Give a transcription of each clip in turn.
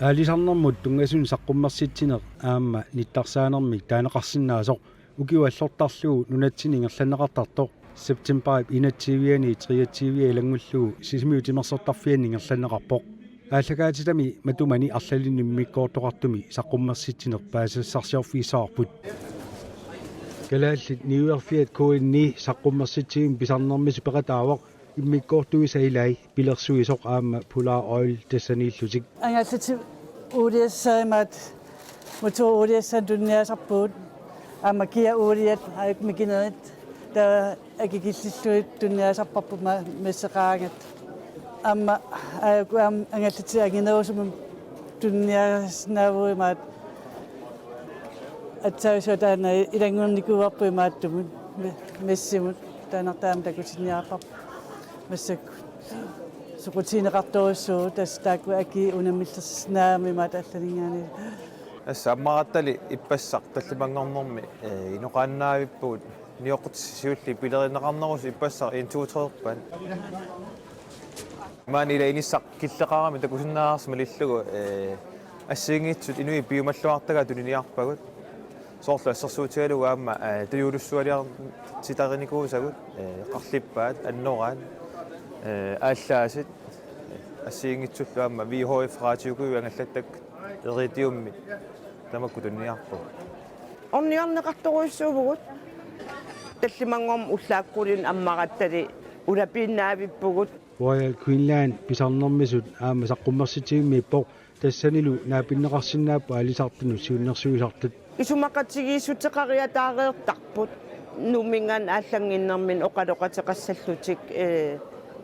Aalisarnermut tungasun saqqummarsitsiner aamma nittarsaanarmik taanaqarsinnaasoq ukiuallortarlugu nunatsiningerlaneqartartoq September inatsiviani triatsivia ilangullugu sisimiutimersortarfianingerlaneqarpoq ааллагаатилами матумани арлалинниммиккоортоқартуми саққуммерситсинер паасассарсиорфиисаарпут Kalaallit New Year fiat KNR саққуммерситсигим писарнэрмису пеқатаавақ иммиккоортуисаилай пилерсуисоқ аама Polar Oil тассанииллутик ангаллати улиассаимаат мотор улиассан тунниасарпуут аама киа улиат аик микинерит та акикиллиллуит тунниасарпарпума мессеқаагат аама аам ангаллати агинерусумум тунниаснавуимаат атсаусотаана илангуерникуарпуимааттумут мессимут таанартаам такусинниарпар массак сукутинеқарторуссуу тастаакку аки унаммиллерснаамимаат аллалингаани ассааммаратали иппассақ таллимангорнэрми инуқааннаавиппуут ниоқутсиулли пилеринеқарнерус иппассақ интуутреерпаан маанила иниссақ киллеқарами такусиннаарсма лиллугу ассиингитсут инуи пиумаллуартага тулиниарпагут соорлу ассерсуутигалуга аама таюулуссуалиар титариникуусагут қарлиппаат аннораан ааллаасит ассиингитсуллу аама VHF радиогуи ангаллаттак Radioa тамакку тунниарпу орниарнеқарторуйссуувгут таллимангорм уллааккулин аммараттали улапииннаавиппугут Royal Queensland писарнэрмисут аама саққуммерситигиммиппоқ тассанилу наапиннеқарсинааппа алисартуну сиуннерсуисартут исумақатигииссутеқариатаареертарпут нуминган ааллангиннэрмин оқалоқатеқассаллутик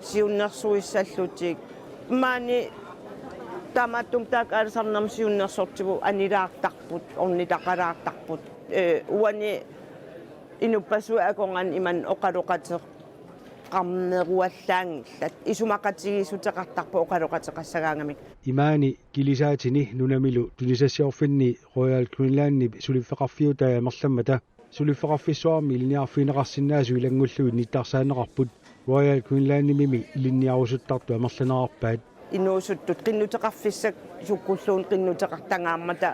сиуннерсуиссаллутик маани таматтум таак алсарнам сиуннерсортигу анилаартарпут орнитақалаартарпут уани инуппасу аконган иман оқалоқатеқ qamneruallaangillat isumaqatigisutеqartarpu oqaluqateqassagaangamik Imani kilisaatini nunamilu tunisassiorfinni Royal Queensland suliffeqarfiuta amerlammata suliffeqarfissuarmi iliniarfineqarsinnaasu ilangullugu nittarsaanneqarput Royal Queensland mimi iliniarusuttartu amerlanerarpaat inuusuttut qinnuteqarfissak sukkulluun qinnuteqartangaammata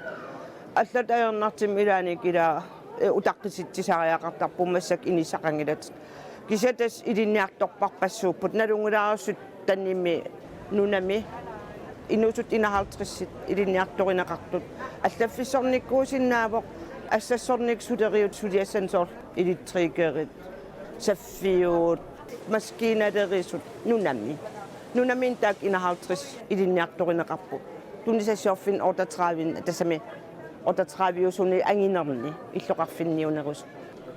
аллатаернартим илааникила утаққиситсисариақартарпумассак инисақангилат кисатас илинниарторпарпассууппут налунгулаарсут танними нунами инуусут инахалтриссит илинниарторинеқартут аллаффиссорниккуусиннаавоқ ассассорник сулериут сулиассансоор илиттригерит саффиут маскиналерисут нунамин таак инахалтрис илинниарторинеқарпут тунисассиорфин ортатраавин тассами ортатраавиусуни ангинерни иллоқарфинниунерус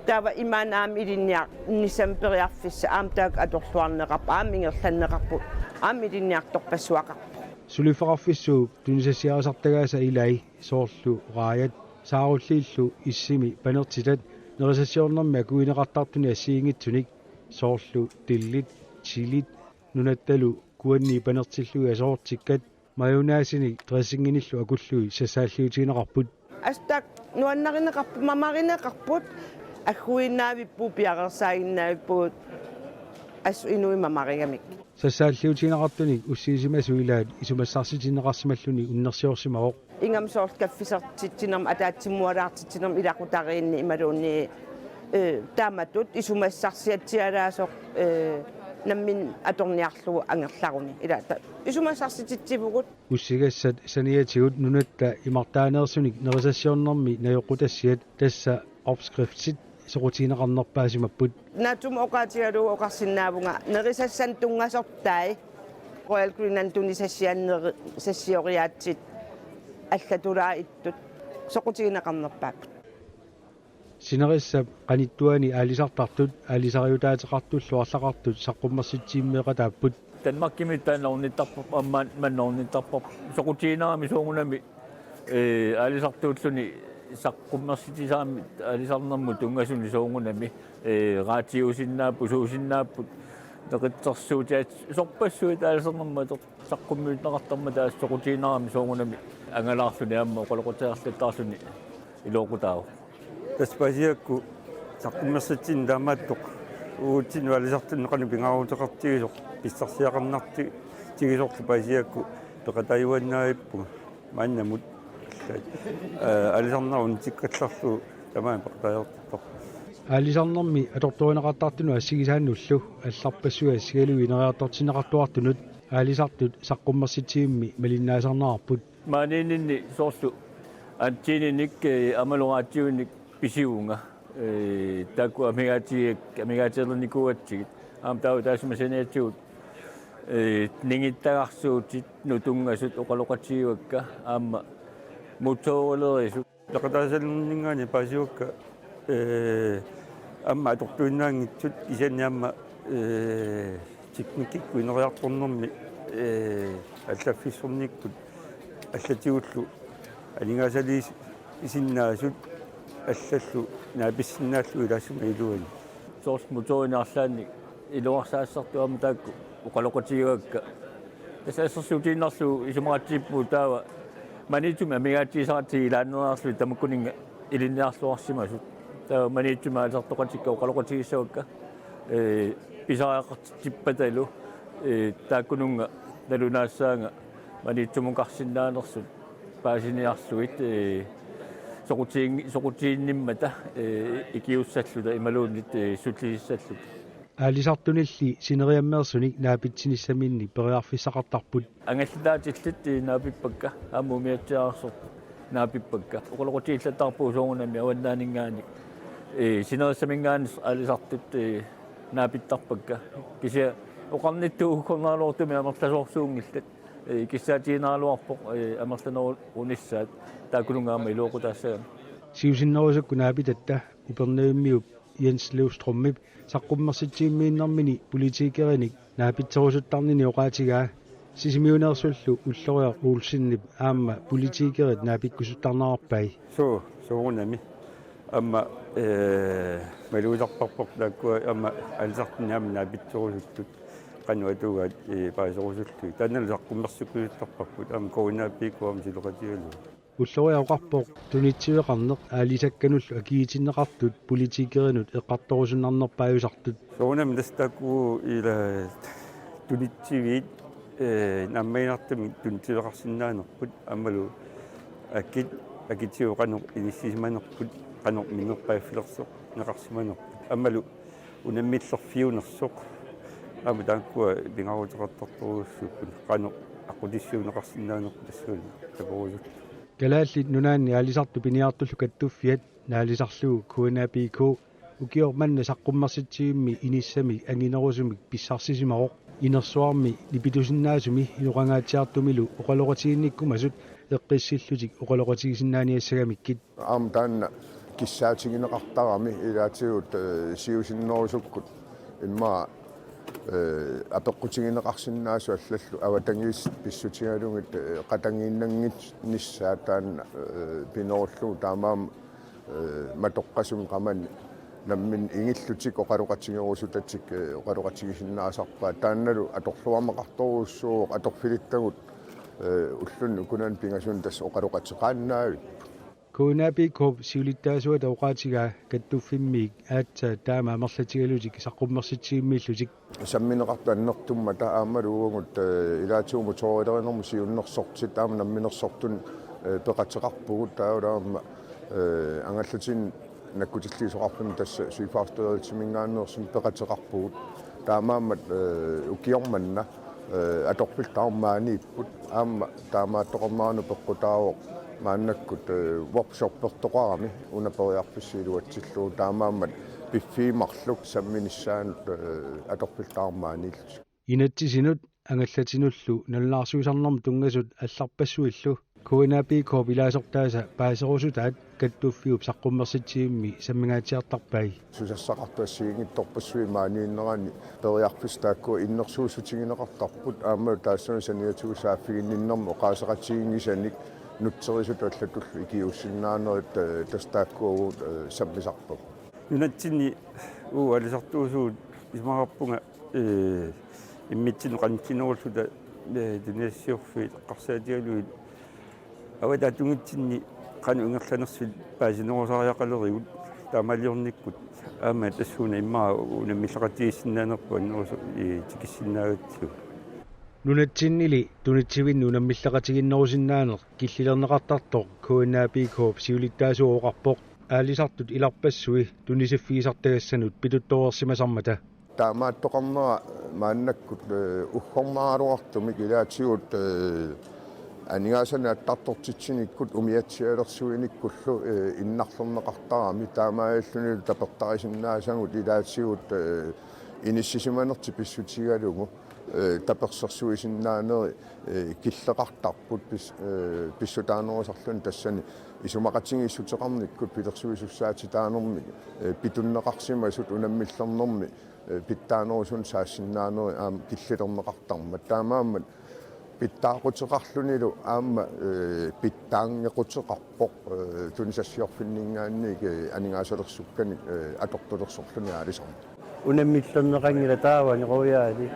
таава имаанаам илинниар нисампериарфисса аам таак аторлуарнеқарпа аам ингерланнеқарпут аам илинниарторпассуақарпу сулифеқарфиссуу тунисассиарисартагааса илай соорлу раят сааруллииллу иссими панертитат нерисассиорнэрми акуинеқартартуни ассиингитсуник соорлу тиллит чилит нунатталу куанни панертиллуи асоортиккат маюнаасини дрессингиниллу акуллуи сассааллиутигинеқарпут астак нуаннаринеқарпу мамаринеқарпут аггуиннаавиппу пиақерсаагиннаавиппут ас инуи мамаригамик сассааллиутигинеқартуник уссиисимасуилаат исумассарситинеқарсималлуни уннерсиорсимавоқ ингамсоорт каффисартитсинерм атаатсиммуалаартитсинерм илақутариинни ималуунни тааматут исумассарсиатсиалаасоқ наммин аторниарлугу ангерларуни илаата исумассарсититсивугут уссигассат саниатигут нунатта имартаанерсуник нерисассиорнэрми наёқутассиат тасса opskriftit сорутинеқарнерпаасимаппут натум оқаатигалуу оқарсинаавунга нерисассан тунгасортай Royal Queensland тунисассианнери сассиориаатсит аллатулаа иттут соқутигинеқарнерпааппут синериссап қаниттуани аалисартартут аалисариутаатеқартуллу арлақартут саққуммерситсииммеқатааппут танмаккимиттаанорниттарпоп аммаан маннорниттарпоп соқутигинерами соongунами аалисартууллуни саққуммерситисаами алисарнэрму тунгасуни соongунами раатиусиннааппу суусиннааппут неқитсерсуутиат сорпассуит алисарнэрматор саққуммиутнеқартарма таас соқутигинерами соongунами ангалаарлуни аама оқалоқутеарлаттаарлуни илоқутаава таспасиакку саққуммерситсин таамааттоқ уутсин валисартуннеқани пингаарутеқартигисоқ писсарсиақарнарти тигисорлу пасиакку пеқатаюаннаавиппу мааннамут алисарнарун тиккалларлу тамаан портаяртор аалисарнэрми аторторинеқартартуну ассигисаануллу алларпассуа ассигалуинериартортинеқартуартунут аалисартут саққуммерситиимми малиннаасарнаарпут маанининни соорлу антининик амалугаатиуник писиунга таку амигаатиерникуатсигит аамтау таасмасаниатсуут нингиттагарсуутит нутунгасут оқалоқатиуакка аама муторолерису тақатаасалнингаани пасиукка амма атортуиннаангитсут исаниамма тикниккикку инериарторнэрми аллаффиссорниккут аллатигуллу алингаасалис исиннаасут аллаллу нааписсиннааллу илаасума илуани соорс муторинаарлаани илуарсаассартуама таакку оқалоқатиуакка тасаассерсуутииннарлу исумаратсиппу таава манитуми амигаатсисаратиги илааннераарлу тамаккунинга илинниарлуарсимасут таа манитуми аалсартоқатикка оқалоқатигиссавакка писариақартиппаталу тааккунунга налунаассаанга манитсумукарсинаанерсут паасиниарлуит соқутиинниммата икиуссаллута ималууннит суллисиссаллут аалисартунилли синериаммерсуник наапитсиниссаминни периарфиссақартарпут ангаллаатиллит наапиппакка аамумиатсиаарсор наапиппакка оқолоқутииллаттарпуу соорунами аваннаанингаани синериссамингаанис аалисартут наапиттарпакка кися оқарниттууккорнаалуортуми амерласоорсуунгиллат киссаатиинааруарпоқ амерланеру униссаат таакулунгаама илуоқутаассагам сиусиннерусакку наапитатта упернеиммиуп Jens Levstrømmip саққуммерситсииммииннэрмини политикериник наапитсерусуттарнини оқаатигаа сисимиунерсуллу уллориар уулсиннип аама политикерит наапиккусуттарнаарпай соорунами амма малуусарпарпоқ тааккуа амма алисартиниама наапитсерусуттут qannuatugaat paasорусуллу тааннал саққуммерсуккуйуттарпаккут аама коинаппикуам силоқатигалу уллориауқарпоқ тунитсивеқарнеқ аалисаккануллу акиитиннеқартут политикеринут эққартторусуннарнерпаажусартут соонам дастакку ила тунитсивиит наммаинартами тунитсивеқарсинаанерпут аммалу акитиуқанеқ иниссисиманерпут qanoq minnerpaaffilерсоқ неқарсиманерпут аммалу унаммиллерфиунерсоқ аама тааккуа пингаруутеқартарторуссууппут qanoq aqutissiунеқарсинаанерпут тассуун такорусут Kalaallit Nunaanni aalisartu piniartullu kattuffiat naalisarlugu KNR ukiormanna saqqummersitsiimmi inissami anginerusumik pissarsisimaqoq inersuarmi lipitusinnaasumi inuqangaatiartumilu oqaloqatiginnikkumasut eqqissillutik oqaloqatigisinnaaniassagamikkit am taanna kissaatingineqartarami ilaatigut siusinnerusukkut imma апеққутигинеқарсиннаасу аллаллу аватангиис писсутигалугит қатангииннангит ниссаатаан пинеруллу таамаам матоққасум қаман наммин ингиллутик оқалоқатигерусутатик оқалоқатигисиннаасарпаа таанналу аторлуармақарторуссуу аторфилиттагут уллун укунан пингасун тас оқалоқатиқааннаавит KNR siulittaasuat auqaatigaa kattuffimmik aatsa taama amerlatigalutik saqqummersitsiimmiillutik самминеқарту аннертумма таамалуугут илаатиуму тоорилеринерму сиуннерсортит таама намминерсортун пеқатеқарпугут таалаама ангаллатин наккутиллисоқарпун тасса суифаартуеритсимингааннерсум пеқатеқарпугут таамаамат укиорманна аторпилтаармаанииппут аама таамааттоқармаану пеққутаавоқ мааннаккут воркшоппертоқарами унапериарписсиилуатсиллуу таамаамат пиффиимарлук самминиссаанут аторпилтаармаанилут inatsisinut angallatinullu nallаарsuusarnerm tungasut алларпассуиллу KNR pilaasortaasa paaserusutaat kattuffiup saqqummersitsiimmi sammingaatiartarpai сусассақартуассигингитторпассуи maaнииннерани периарфис таакку иннерсуусутигинеқартарпут аама таассуна саниатигу сааффигинниннэрму qaasaqatigingisanik нутсерисут аллатуллу икиуссиннаанерит тастааккуагу саммисарпу нунатсинни алисартуусуут исмараппунга иммитсин qantinnerulluta дуниассиорфи эққарсаатигалуит авада тунгитсинни qanu ингерланерсит паасинерусариақалеригут таамалиорниккут аама тассууна иммаа унаммиллақатигиссиннаанерпу аннерусу тикиссиннаагатсу Nunatsinnili tunitsivin nunammillaqatiginnerusinnaaner killilernaqartartoq KNR siulittaasuoqarpoq aalisartut ilarpassui tunisiffiisartagassanut pituttoersimasamata таамааттоқарнера мааннаккут уггормааруартумик илаатигут анигаасана аттартортитсиниккут умиатсиалерсуиниккуллу иннарлернеқартарами таамааллуни тапертарисиннаасангут илаатигут иниссисиманерти писсутигалугу таперсерсуисиннаанери киллеқартарпут писсутаанерусарлуни тассани исумақатингиссутеқарниккут пилерсуисуссаатитаанерми питуннеқарсимасут унаммиллернерми питтаанерусун саассиннаанери аама киллилернеқартарма таамааммат питтаақутеқарлунилу аама питтаангеқутеқарпоқ тунисассиорфиннингаанник анигаасалерсуккани атортулерсорлуни аалисарма унаммиллернеқангила таавани қояали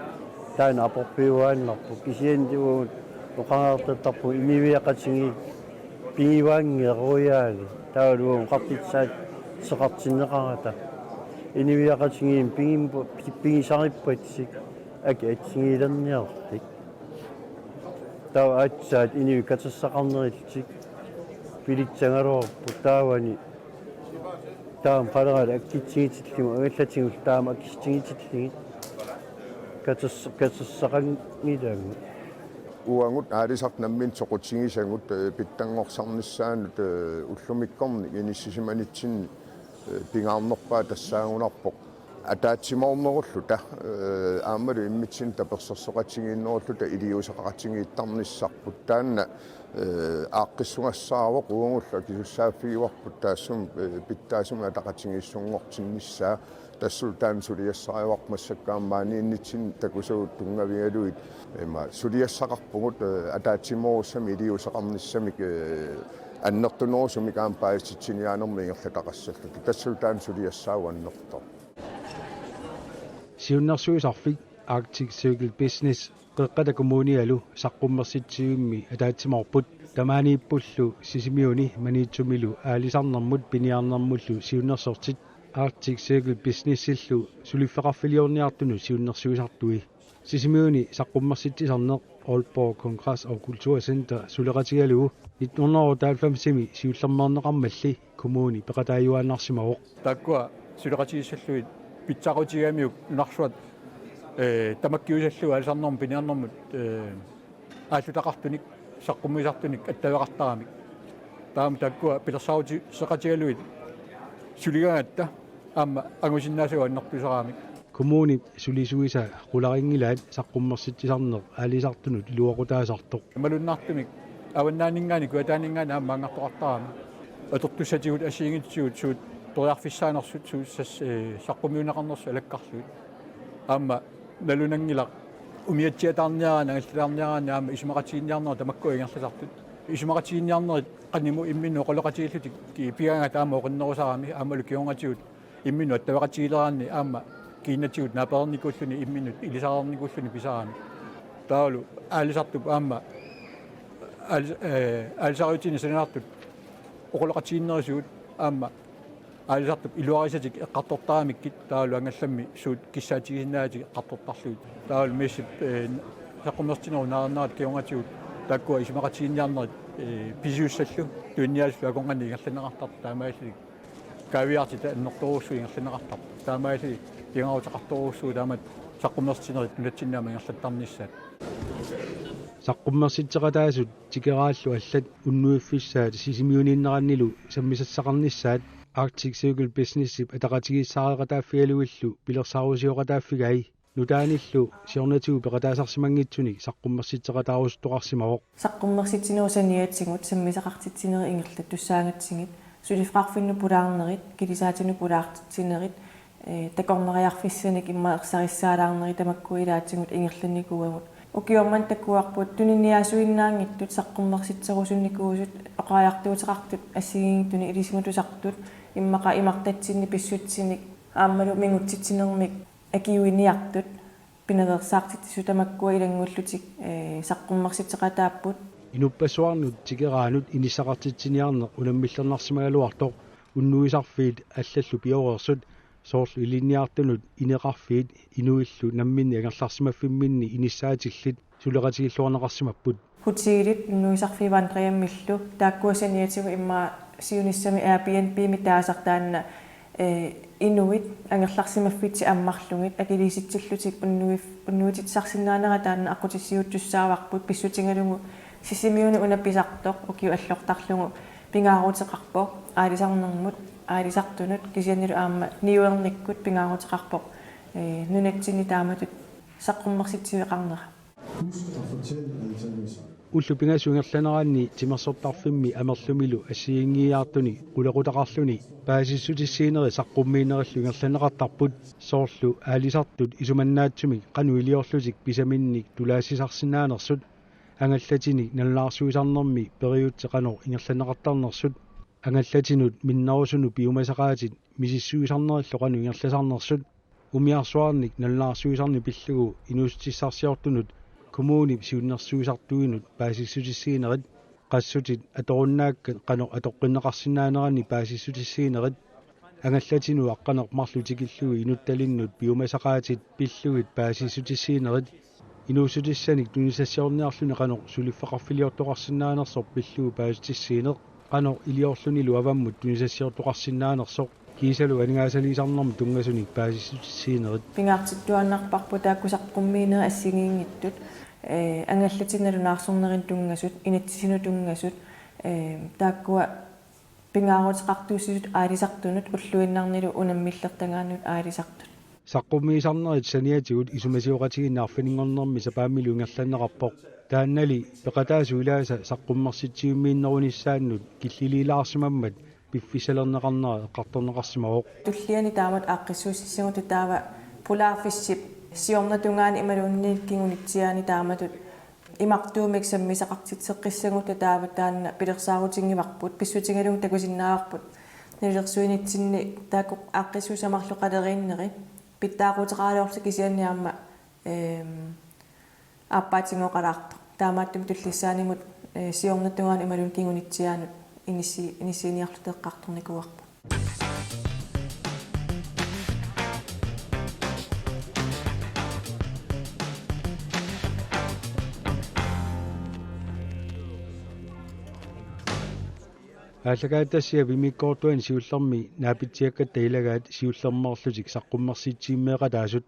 таана апорпиуааннарпу кисиантигуут оқаартаттарпу имивиақатинги пингиваангеқояали таалуун қартитсаат сеқартиннеқарата инивиақатингиин пингисариппатсик аки атсигилерниартик таа атсаат инивикатассақарнеритсик пилитсангалуарпу таавани таам параал актитсигитиллигу агаллатингул таама аккистигитиллиги катассақангилаагу уангут аалисарт наммин соқутсигисангут питтангорсарниссаанут уллумиккорни иниссисиманитсинни пингаарнерпаа тассаагунарпоқ атаатсимаорнеруллута аамалу иммитсин таперсерсоқатсигииннеруллута илиусақақатсигииттарниссарпут таанна ааққиссунгассаавоқ уангулла кисуссааффигуарпут таассум питтаасума атақатсигииссунгортиннissaа тассултаан сулиассаривармассаккааммаанииннитсин такусагут тунгавигалуит эма сулиассақарпугут атаатсиморуссами илиусақарниссамик аннертунерусумик аампаалитситсиниаанерми ингерлатақассаллут тассултаан сулиассаауаннерто сиуннэрсуисарфик Arctic Circle Business qeqqata kommunialu saqqummersitsiguimmi ataatsimorput tamaaniippullu sisimiuni maniitsumilu aalisarnermut piniarnermullu siunnersortit Arctic Circle Business-illu suliffeqarfiliorniartunu siunnersuisartui sisimiuni saqqummersitsisarneq Aalborg Kongress og Kulturcenter suleqatigalugu 1993 siullermerneqarmalli kommuni peqataayuaannarsimaoq takkua suleqatigissalluit pitsaqutigaamiuk narsuat тамаккиусаллуга алисарнерм пиниарнэрмут ааллутақартуник саққуммисартуник аттавеқартарамик таама таккуа пилерсаути сеқатигалуит сулигаатта аама агусиннаасуга аннэртусарамик kommuni sulisuisa qularingilаат саққуммерситсисарнеқ аалисартунут илуақутаасартоқ малуннаартумик аваннаанингаани куатаанингаани аама ангартоқартарами атортуссатигут асиингитсуут суут ториарфиссаанерсут сууссас саққумиунеқарнерсу алаккарлуит аама налунангилақ умиатсиатаарниараа нагаллаарниараа аама исумақатигинниарнера тамаккуа ингерласартут исумақатигинниарнерит қаниму иммину оқолоқатигиллутик пиганга таама оқиннерусарами аамалу кионгатигут иммину аттавеқатигилераанни аама киннатигут нааперникууллуни имминут илисаарникууллуни писарами таалу аалисартуп аама аалисариутини санаартут оқолоқатигиннерисуут аама аалисартуп илуарисатик эққартортарамиккит таалу ангалламми суут киссаатигиннаати эққартортарлуит таалу миссип саққуммертинеру наарнаат кионгатигут таккуа исумақатигинниарнерит писиуссаллу туинниааллу аконгани ингерланеқартар таамааллик кавиарти аннэрторуссу ингерланеқартар таамааллик пингаарутеқарторуссуу таамат саққуммертинерит нунатсиннаама ингерлаттарниссаат саққуммерситсеқатаасут тикерааллу аллат уннуиффиссаат сисимиуниннераннилу саммисассақарниссаат Arctic Circle Business-ip атақатигиссаареқатааффигалуиллу пилерсаарусиоқатааффигай нутааниллу сиорнатигу пеқатаасарсимангитсуни саққуммерситсеқатаарустуқарсимавоқ саққуммерситсинерусаниатсигут саммисақартитсинери ингерлат туссаангатсигит сулиффарфинну пулаарнерит килисаатину пулаартитсинерит такорнериарфиссаник иммаерсариссаалаарнери тамаккуилаатсигут ингерланникуагут укиорман таккуарпут туниниасуиннаангиттут саққуммерситсерусунникуусут оқааяартуутеқартут ассигингиттуни илисиматусартут иммақа имартатсинни писсутсиник ааммалу мингутситсинермик акиуиниартут пинагерсаартитсу тамаккуа илангуллутик саққуммерситсеқатааппут инуппассуарнут тикераанут инissaqartitsiniarneq unamмиллернарсимагалуартоq уннуисарфиит аллаллу пиорерсут soorlu iliniartunut ineqarfiit inuillu namminni angerlarsimaffiminni inissaatillit suleqatigilluarneqarsimapput hutigilit nuisarfiivaan qiammillu taakkuasaniatigu imma siunissami Airbnb mitaasartaanna inuit angerlarsimaffitsi ammarlungit akilisitsillutik unnuititsarsinnaanera taanna aqutissiuttussaavaqput pissutingalungu sisimiuni unapisartoq ukiu allortarlungu pingaaruteqarpoq aalisarnermut aalisartunut kisianilu aamma niuernikkut pingaaruteqarpoq nunatsini taamatut saqqummersitsiveqarnera ullu pingasuungerlaneraanni timersortarfimmi amerlumilu assiingiaartuni ulequtaqarluni paasissutissiineri saqqummiinerillu ngerlaneqartarput soorlu aalisartut isumannaatsumi qanuiliorlutik pisaminnik tulaassisarsinaanersut angallatini nallaarsuisarnermi periutteqanor ingerlaneqartarnersut angallatinut minnerusunu piumasaqaatit misissuisarnerillu qanu ingerlasarnersut umiarsuarnik nallaarsuisarni pillugu inuustissarsiortunut kommuni siunnersuisartuinut paasissutissiinerit qassutit atorunnaakkan qano atoqqinneqarsinaanerani paasissutissiinerit angallatinu aqqanermarlutikillui inuttalinnut piumasaqaatit pilluit paasissutissiinerit inuusutissanik tunisassiorniarluni qano suliffaqarfiliortoqarsinnaanersoq pilluu paasutissiineq qano iliorlunilu avammut tunisassiortoqarsinnaanersoq kiisalu aningaasaliisarnermi tungasunik paasissutissiinerit pingaartittuannarparpu taakkusaqqummiinera assingiingittut angallatinnalу naarsornerin tungasut inatsisinu tungasut taakkua pingaaruteqartuussisut aalisartunut ulluinnarnilu unammillertangaannut aalisartut saqqummiisarnerit saniatigut isumasiuqatiginnaarfiningornermi sapaammilu ingerlanneqarpoq taannali peqataasuulaasa saqqummersitsiummiinnerunissaannut killiliilaarsumammat piffisalerneqarnera eqqartorneqarsimaroq tulliani taamat aaqqissuussissigu taava pulaarfissip siornatungaani imaluunniikkingunitiaani taamatut imartuumik sammisaqartitseqqissagu taava taanna pilersaarutingivarput pissutingalung takusinnaavarput nilersuinitsinni taakku aaqqissuusamarlu qaleriinneri pittaaquteqaaliorlu kisianniaamma aappaatingoqalaarto taamaattum tullissaanimut siornatungaani imaluunkingunitiaanut inissiiniarlu teqqartornikuarpu ааллагаатассиа вимиккоортуани сиуллерми наапитсиаккатта илагаат сиуллермоорлутик саққуммерситсииммеэқатаасут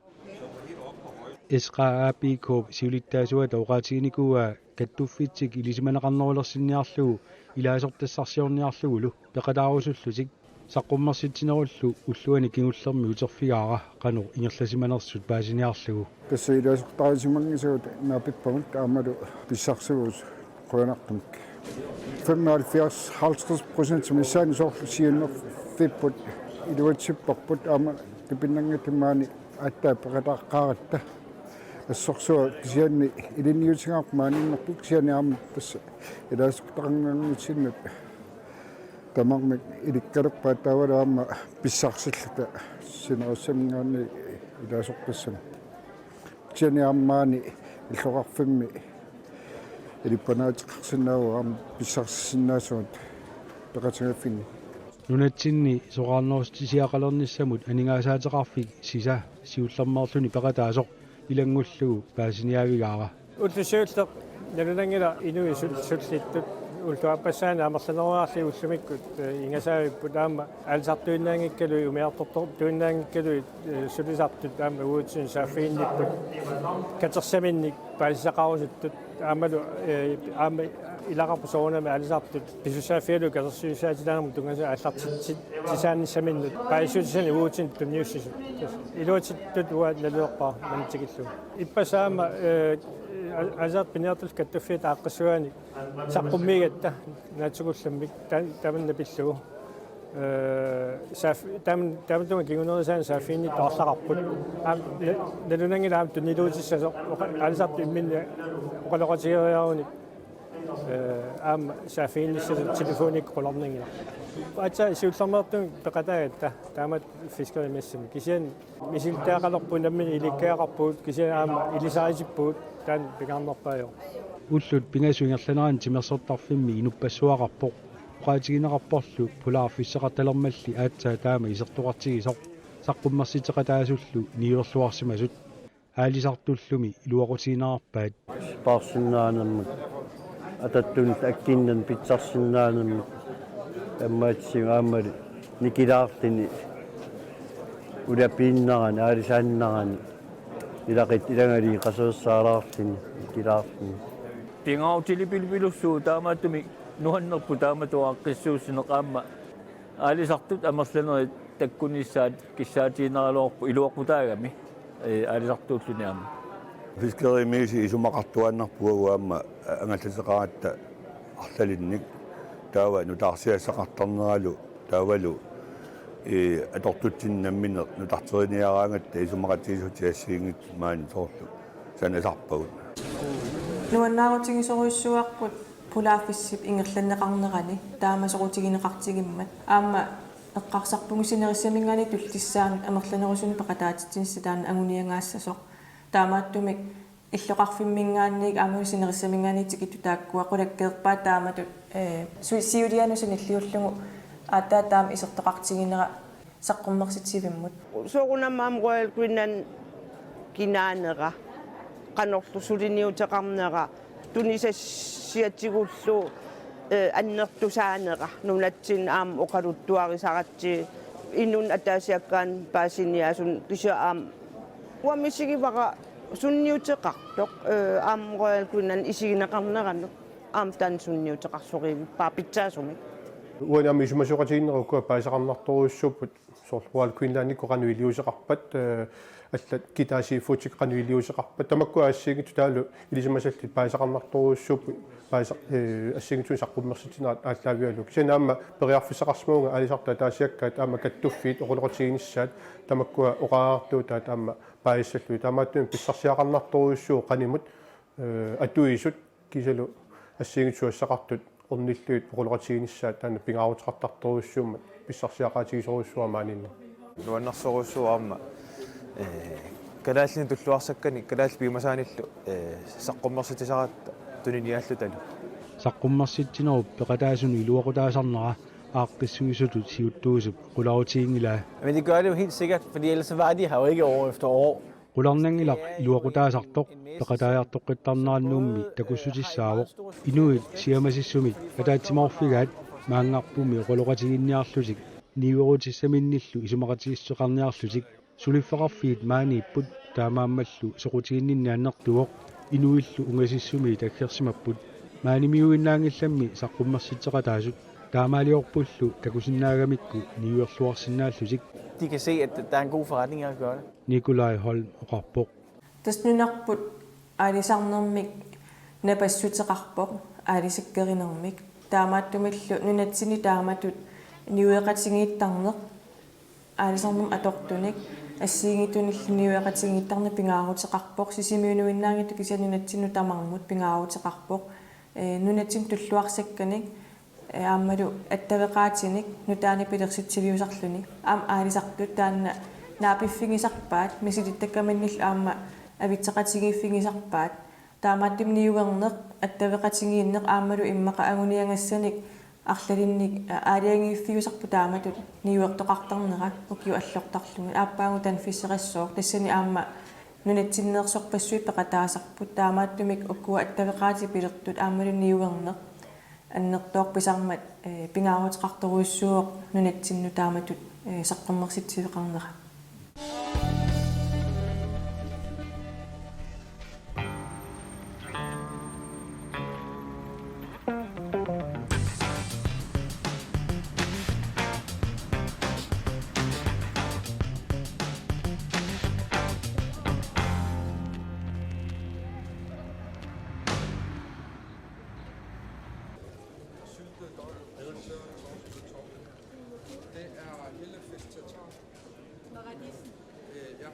эсқаапикоп сиулиттаасуата оqaатигиникуа каттуффитсик илисиманеқарнерулерсинниарлугу илаасортассарсиорниарлугулу пеқалаарусуллутик саққуммерситсинеруллу уллуани кигуллерми утерфигаара қану ингерласиманерсут паасиниарлугу тасса илаасортаасимангисуут наапиппамут аамалу писсарсуус қуянартумик 75-50% мисаани соорлу сиуннерфиппут илуатсиппарпут аама кипиннангатимаани аттаа пеқатааққааратта ассорсуа кисианни илинниутингаарпааниннерпут кисиани аама тасса илаасортақангангутсиннут тамармик иликкалерпаа таавала аама писсарсиллута синеруссамингаани илаасортассана кисиани аамаани иллоқарфимми илиппанаатеқарсинаауам писсарсиннаасуут пеқатигаффини нунатсинни соқарнерустисиақалерниссамут анингаасаатеқарфик сиса сиуллермоорлуни пеқатаасоқ илангуллугу паасиниавигаара уллусиуллеқ налунангила инуи суллиттут ултуаппассаана амерланеруарли уллумиккут ингасаавиппут аама алсартуиннаангиккалуи умиарторtor туиннаангиккалуи сулисартут аама уутсин саафиинниппут катерсаминник паалисақарусуттут аамалу аама илақарпу соонами алисартут писусаафиалу катерсуисаатилаанерму тунгаса аллартит тисаанниссаминнут паисуутисани уутсин тунниуссисут илуатиттут уа налуерпаа манитигиллу иппасаама азат пинертул каттуффит ааққассуани саққуммигатта наатсугулламмик таманна пиллугу тамтунга кигунерисаани саафиинни таарлақарпут налунангилаам туннилуутиссасо алисарту имминни оқалоқатигериаруни аама саафиинниссасу телефоник қолорнингила атса сиуллермертун пеқатаагатта таамат фискеримассами кисиан мисилтаақалерпу наммини иликкаақарпуут кисиан аама илисаарисиппуут таан пигарнерпаажо уллут пингасуингерланеран тимерсортарфимми инуппассуақарпоқ qaatigineqarporlu pulaarfissaqartalermalli aatsaa taama isертоqartigisоq saqqummarsiteqataasullu niuerluarsimasut аалисартуллуми илуақутиинаарпаат парсиннаанаммут ататтунит аккиннан питсарсиннаанаммут аммаатсига аамали никилаартини улапииннарани аалисааннарани илақит илагали қасуерсаалаартини никилаартини пингаутили пилпилуссуу таамааттуми нуаннерпу тааматуаққиссууссинеқаама аалисартут амерланери таккуниссаат киссаатиинералуорпу илуақутаагами аалисартууллуниама фискеримиси исумақартуаннарпуагуаама ангалласеқаратта арлалинник таава нутаарсиассақартарнералу таавалу атортутсиннаммине нутартериниараангатта исумақатиисутиассиингит маани соорлу санасарпагут нуаннаарутигисоруйссуарпут пулааффиссип ингерланнеқарнерани таамасорутигинеқартигиммат аама эққарсарпугисинерисsamingani тултиссаан амерланерусуни пақатаатитсинисса таана агуниангаассасоқ таамааттумик иллоқарфиммингаанник аамусинерисsamingani тикиту тааккуа қулаккеерпаа тааматут суисиулианусиниллиуллугу аатаа таама исертоқартигинера саққуммерситсивиммут соорунамаам Royal Greenland кинаанера канорлу сулиниутеқарнера тунисассиатигуллу аннертусаанера нунатсин аам оқалуттуарисаратси инун атаасиаккаан паасиниасун кисаам уамисигивара сунниутеқартоқ аам Royal Greenland исигинеқарнерану аам тан сунниутеқарсориви паапитсаасуми уанами исумасоқатииннеруккуа паасақарнарторуйуссуппут Royal Greenland коқануилиусеқарпат аллат китаасииффутик қануилиусеқарпат тамаккуа ассигиту таалу илисимасаллит паасақарнарторуйуссуппу паасақ ассигитун саққуммерситинаат ааллаавиалу кисанаама периарфисеқарсмуунга алисарта таасиаккаат аама каттуффиит оқулоқотигиниссаат тамаккуа оқааартуу таама пааиссаллуи таамааттуми писсарсиақарнарторуйуссуу қанимут атуисут кисалу ассигитуассақартут орниллуит оқулоқотигиниссаат таана пингаарутеқартарторуйуссуумат писсарсиақаатигисоруйуссуамаанинна нуаннарсоруссуаама калааллини туллуарсаккани калаалли пимасааниллу саққуммерситисараатта туниниааллу талу саққуммерситсинеруп пеқатаасуни илуақутаасарнера ааққиссугисутут сиуттуусуп qulautiingilaa Men det gør det jo helt sikkert, fordi ellers så var de her jo ikke år efter år. qularnangilaq iluaqutaasartoq peqataajartoqqittarnaannuummi takussutissaawoq inuit siamasissumi ataatimorfigaat maangarpumi qoloqatiginniarlutik niuerutissaminnillu isumaqatigisseqarniarlutik suliffaqarfiit maaniipput taamaammallu soqutiginninniannertuoq inuillu ungasissumi takkersimapput maanimiuinnaangillammi saqqummersitseqataasut taamaaliorpullu takusinnaagamikku niuerluarsinnaallusik. De kan se, at der er en god forretning at gøre det. Nikolaj Holm Rapport. Tasnunarput aalisarnermik napassutseqarpoq aalisakkerinermik taamaattumillu nunatsini taamatut niueqatigiittarneq aalisarnerm atortunik ассиигитунилл ниуеқатигиттарна пингаарутеқарпоқ сисимиунуиннаангиту кисанунатсину тамармут пингаарутеқарпоқ нунатсин туллуарсакканик ааммалу аттавеқаатиник нутаани пилерситсивиусарлуни аам аалисартут таанна наапиффигисарпаат мисилиттаккаманнил аама авитсеқатигииффигисарпаат таамааттим ниуернеқ аттавеқатигииннеқ ааммалу иммақа агуниангассаник арлалинник аалиангииффигусарпу тааматут ниуертоқартарнера укиу аллортарлуми ааппаагу танфиссеқассоо тассани аама нунатсиннеерсорпассуи пеқатаасарпут таамааттумик уккуа аттавеқаати пилертут ааммалу ниуернеқ аннертоорписармат пингаарутеқарторуйуссуоқ нунатсинну тааматут саққуммерситсивеқарнера Det er lille fisk til tår. Ja.